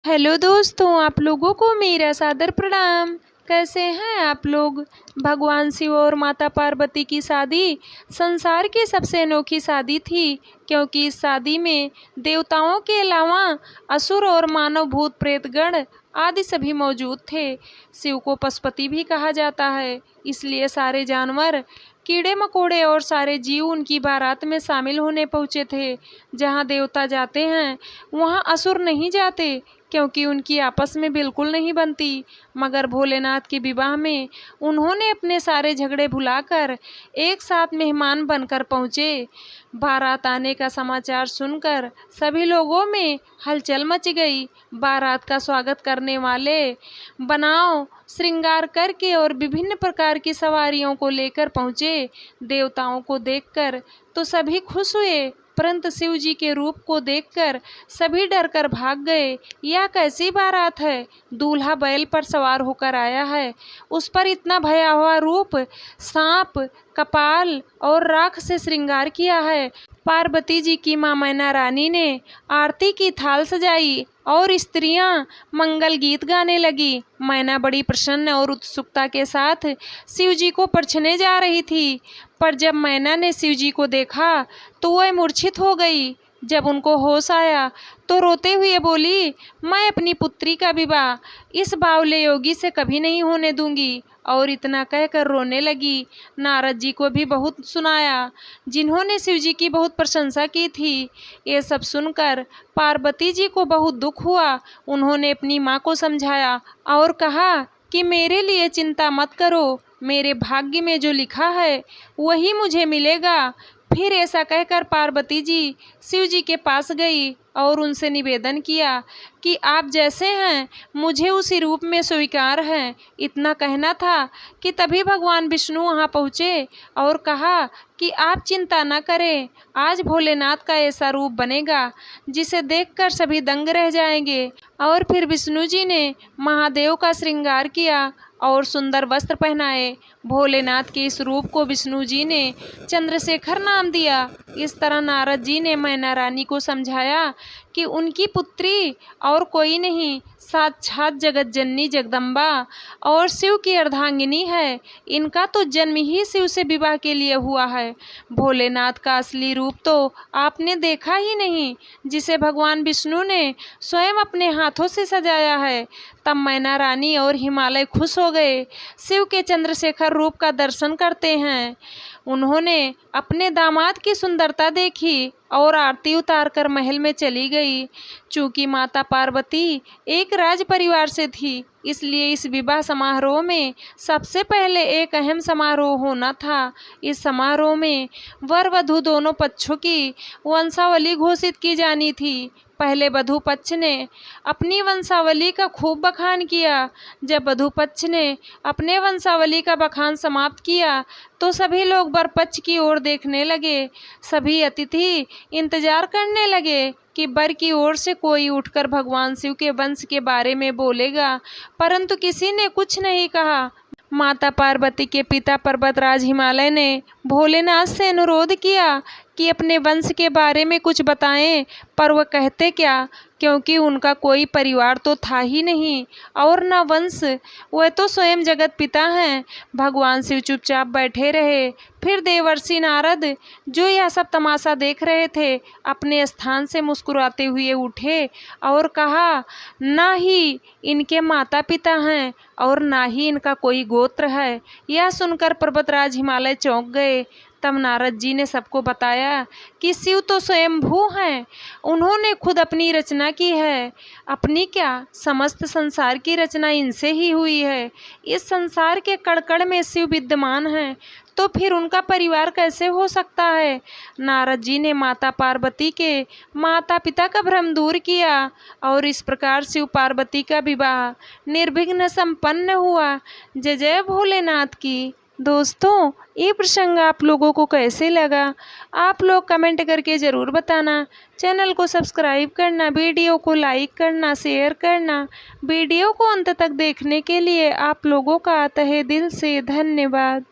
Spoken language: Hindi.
हेलो दोस्तों, आप लोगों को मेरा सादर प्रणाम। कैसे हैं आप लोग। भगवान शिव और माता पार्वती की शादी संसार की सबसे अनोखी शादी थी, क्योंकि इस शादी में देवताओं के अलावा असुर और मानव भूत प्रेतगण आदि सभी मौजूद थे। शिव को पशुपति भी कहा जाता है, इसलिए सारे जानवर, कीड़े मकोड़े और सारे जीव उनकी बारात में शामिल होने पहुँचे थे। जहाँ देवता जाते हैं वहाँ असुर नहीं जाते, क्योंकि उनकी आपस में बिल्कुल नहीं बनती। मगर भोलेनाथ के विवाह में उन्होंने अपने सारे झगड़े भुलाकर एक साथ मेहमान बनकर पहुँचे। बारात आने का समाचार सुनकर सभी लोगों में हलचल मच गई। बारात का स्वागत करने वाले बनाव श्रृंगार करके और विभिन्न प्रकार की सवारियों को लेकर पहुँचे। देवताओं को देखकर तो सभी खुश हुए, परंतु शिव जी के रूप को देखकर सभी डरकर भाग गए। यह कैसी बारात है। दूल्हा बैल पर सवार होकर आया है, उस पर इतना भयावह रूप, सांप, कपाल और राख से श्रृंगार किया है। पार्वती जी की मां मैना रानी ने आरती की थाल सजाई और स्त्रियां मंगल गीत गाने लगी। मैना बड़ी प्रसन्न और उत्सुकता के साथ शिव जी को परछने जा रही थी, पर जब मैना ने शिव जी को देखा तो वह मूर्छित हो गई। जब उनको होश आया तो रोते हुए बोली, मैं अपनी पुत्री का विवाह इस बावले योगी से कभी नहीं होने दूंगी। और इतना कहकर रोने लगी। नारद जी को भी बहुत सुनाया, जिन्होंने शिव जी की बहुत प्रशंसा की थी। ये सब सुनकर पार्वती जी को बहुत दुख हुआ। उन्होंने अपनी माँ को समझाया और कहा कि मेरे लिए चिंता मत करो, मेरे भाग्य में जो लिखा है वही मुझे मिलेगा। फिर ऐसा कहकर पार्वती जी शिव जी के पास गई और उनसे निवेदन किया कि आप जैसे हैं मुझे उसी रूप में स्वीकार हैं। इतना कहना था कि तभी भगवान विष्णु वहां पहुँचे और कहा कि आप चिंता न करें, आज भोलेनाथ का ऐसा रूप बनेगा जिसे देखकर सभी दंग रह जाएंगे। और फिर विष्णु जी ने महादेव का श्रृंगार किया और सुंदर वस्त्र पहनाए। भोलेनाथ के इस रूप को विष्णु जी ने चंद्रशेखर नाम दिया। इस तरह नारद जी ने मैना रानी को समझाया कि उनकी पुत्री और कोई नहीं, साक्षात जगत जननी जगदम्बा और शिव की अर्धांगिनी है। इनका तो जन्म ही शिव से विवाह के लिए हुआ है। भोलेनाथ का असली रूप तो आपने देखा ही नहीं, जिसे भगवान विष्णु ने स्वयं अपने हाथों से सजाया है। तब मैना रानी और हिमालय खुश हो गए। शिव के चंद्रशेखर रूप का दर्शन करते हैं। उन्होंने अपने दामाद की सुंदरता देखी और आरती उतार कर महल में चली गई। चूँकि माता पार्वती एक राज परिवार से थी, इसलिए इस विवाह समारोह में सबसे पहले एक अहम समारोह होना था। इस समारोह में वर वधू दोनों पक्षों की वंशावली घोषित की जानी थी। पहले वधू पक्ष ने अपनी वंशावली का खूब बखान किया। जब वधू पक्ष ने अपने वंशावली का बखान समाप्त किया तो सभी लोग वर पक्ष की ओर देखने लगे। सभी अतिथि इंतजार करने लगे कि वर की ओर से कोई उठकर भगवान शिव के वंश के बारे में बोलेगा, परंतु किसी ने कुछ नहीं कहा। माता पार्वती के पिता पर्वतराज हिमालय ने भोलेनाथ से अनुरोध किया कि अपने वंश के बारे में कुछ बताएं, पर वह कहते क्या, क्योंकि उनका कोई परिवार तो था ही नहीं और न वंश। वह तो स्वयं जगत पिता हैं। भगवान शिव चुपचाप बैठे रहे। फिर देवर्षि नारद, जो यह सब तमाशा देख रहे थे, अपने स्थान से मुस्कुराते हुए उठे और कहा, ना ही इनके माता पिता हैं और ना ही इनका कोई गोत्र है। यह सुनकर पर्वतराज हिमालय चौंक गए। तब नारद जी ने सबको बताया कि शिव तो स्वयंभू हैं, उन्होंने खुद अपनी रचना की है। अपनी क्या, समस्त संसार की रचना इनसे ही हुई है। इस संसार के कण-कण में शिव विद्यमान हैं, तो फिर उनका परिवार कैसे हो सकता है। नारद जी ने माता पार्वती के माता पिता का भ्रम दूर किया और इस प्रकार शिव पार्वती का विवाह निर्विघ्न संपन्न हुआ। जय जय भोलेनाथ की। दोस्तों, ये प्रसंग आप लोगों को कैसे लगा, आप लोग कमेंट करके ज़रूर बताना। चैनल को सब्सक्राइब करना, वीडियो को लाइक करना, शेयर करना। वीडियो को अंत तक देखने के लिए आप लोगों का तहे दिल से धन्यवाद।